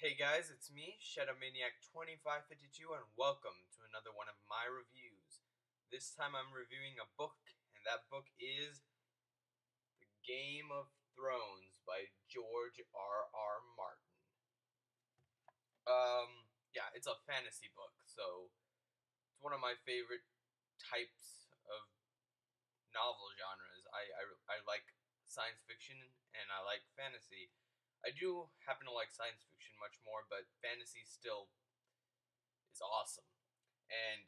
Hey guys, it's me, Shadowmaniac2552, and welcome to another one of my reviews. This time I'm reviewing a book, and that book is The Game of Thrones by George R.R. Martin. Yeah, it's a fantasy book, so it's one of my favorite types of novel genres. I like science fiction and I like fantasy. I do happen to like science fiction much more, but fantasy still is awesome. And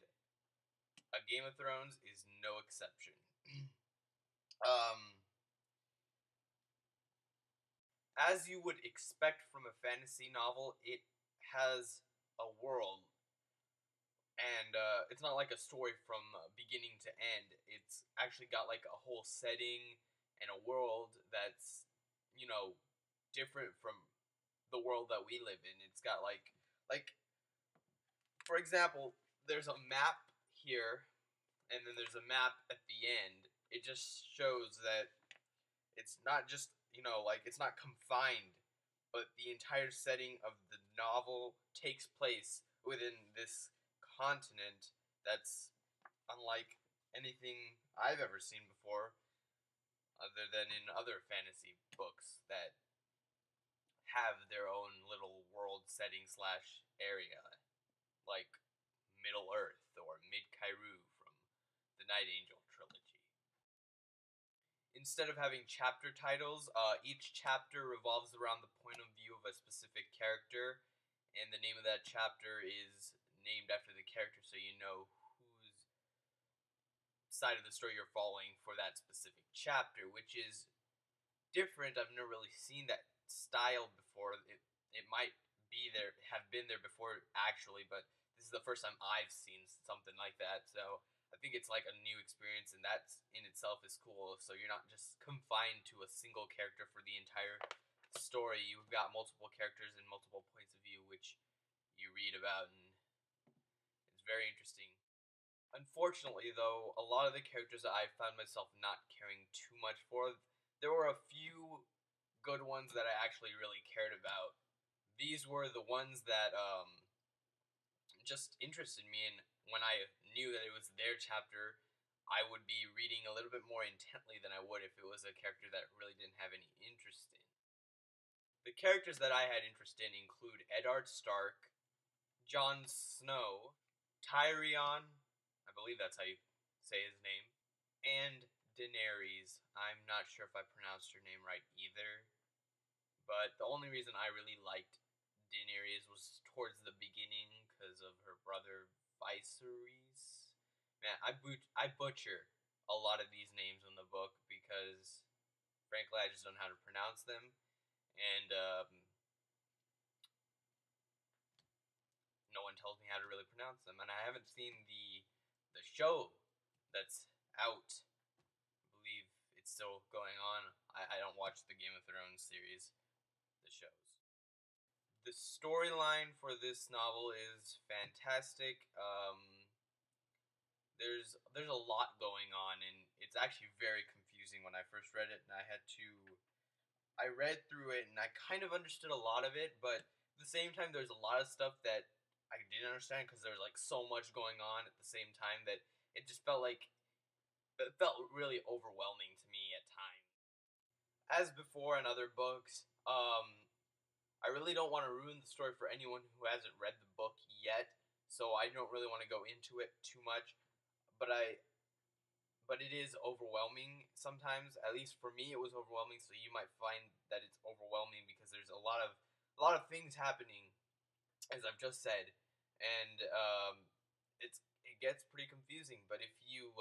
A Game of Thrones is no exception. um, as you would expect from a fantasy novel, it has a world, and it's not like a story from beginning to end. It's actually got like a whole setting and a world that's, different from the world that we live in. It's got like for example, there's a map here, and then there's a map at the end. It just shows that it's not just, like it's not confined, but the entire setting of the novel takes place within this continent that's unlike anything I've ever seen before, other than in other fantasy books that have their own little world setting slash area, like Middle Earth or Mid Kairu from the Night Angel trilogy. Instead of having chapter titles, each chapter revolves around the point of view of a specific character, and the name of that chapter is named after the character, so you know whose side of the story you're following for that specific chapter, which is different. I've never really seen that style before. It might have been there before actually, but this is the first time I've seen something like that. So I think it's like a new experience, and that in itself is cool. So you're not just confined to a single character for the entire story. You've got multiple characters and multiple points of view, which you read about, and it's very interesting. Unfortunately, though, a lot of the characters that I found myself not caring too much for, there were a few good ones that I actually really cared about. These were the ones that just interested me, and when I knew that it was their chapter, I would be reading a little bit more intently than I would if it was a character that really didn't have any interest in. The characters that I had interest in include Eddard Stark, Jon Snow, Tyrion, I believe that's how you say his name, and Daenerys. I'm not sure if I pronounced her name right either, but the only reason I really liked Daenerys was towards the beginning because of her brother Viserys. Man, I butcher a lot of these names in the book because, frankly, I just don't know how to pronounce them, and no one tells me how to really pronounce them. And I haven't seen the show that's out. I believe it's still going on. I don't watch the Game of Thrones series, the shows. The storyline for this novel is fantastic. There's a lot going on, and it's actually very confusing when I first read it, and I read through it, and I kind of understood a lot of it, but at the same time, there's a lot of stuff that I didn't understand because there's like so much going on at the same time that it just it felt really overwhelming to me at times. As before in other books, I really don't want to ruin the story for anyone who hasn't read the book yet, so I don't really want to go into it too much. But it is overwhelming sometimes. At least for me, it was overwhelming. So you might find that it's overwhelming because there's a lot of things happening, as I've just said, and it gets pretty confusing. But if you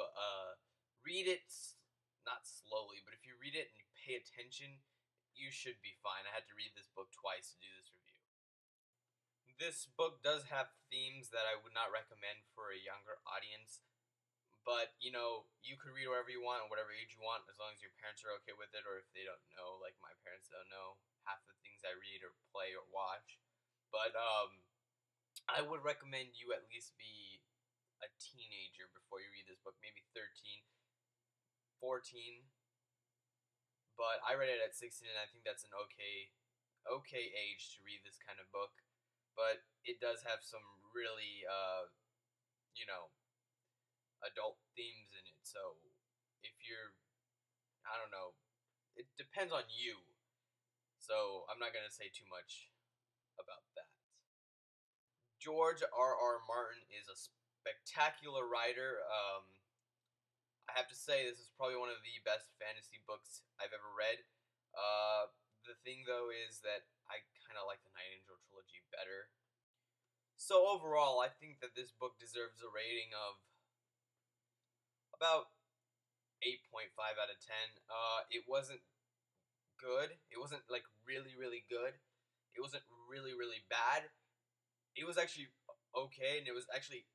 read it, not slowly, but if you read it and you pay attention, you should be fine. I had to read this book twice to do this review. This book does have themes that I would not recommend for a younger audience, but you could read whatever you want, whatever age you want, as long as your parents are okay with it, or if they don't know, like my parents don't know half the things I read or play or watch. But I would recommend you at least be a teenager before you read this book, maybe 13, 14. But I read it at 16, and I think that's an okay okay age to read this kind of book, but it does have some really, you know, adult themes in it. So if you're, I don't know, it depends on you. So I'm not gonna say too much about that. George R. R. Martin is a spectacular writer. I have to say this is probably one of the best fantasy books I've ever read. Uh, the thing though is that I kind of like the Night Angel trilogy better. So overall, I think that this book deserves a rating of about 8.5 out of 10. It wasn't good. It wasn't like really really good. It wasn't really really bad. It was actually okay, and it was actually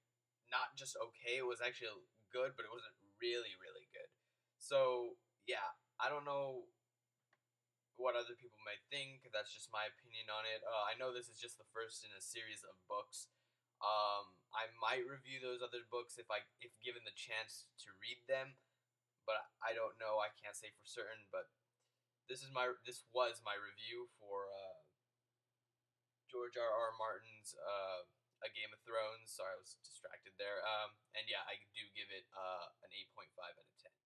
not just okay. It was actually good, but it wasn't really really good. So yeah, I don't know what other people may think. That's just my opinion on it. I know this is just the first in a series of books. I might review those other books if given the chance to read them, but I don't know. I can't say for certain. But this was my review for George R. R. Martin's A Game of Thrones. Sorry, I was distracted there. And yeah, I do give it an 8.5 out of 10.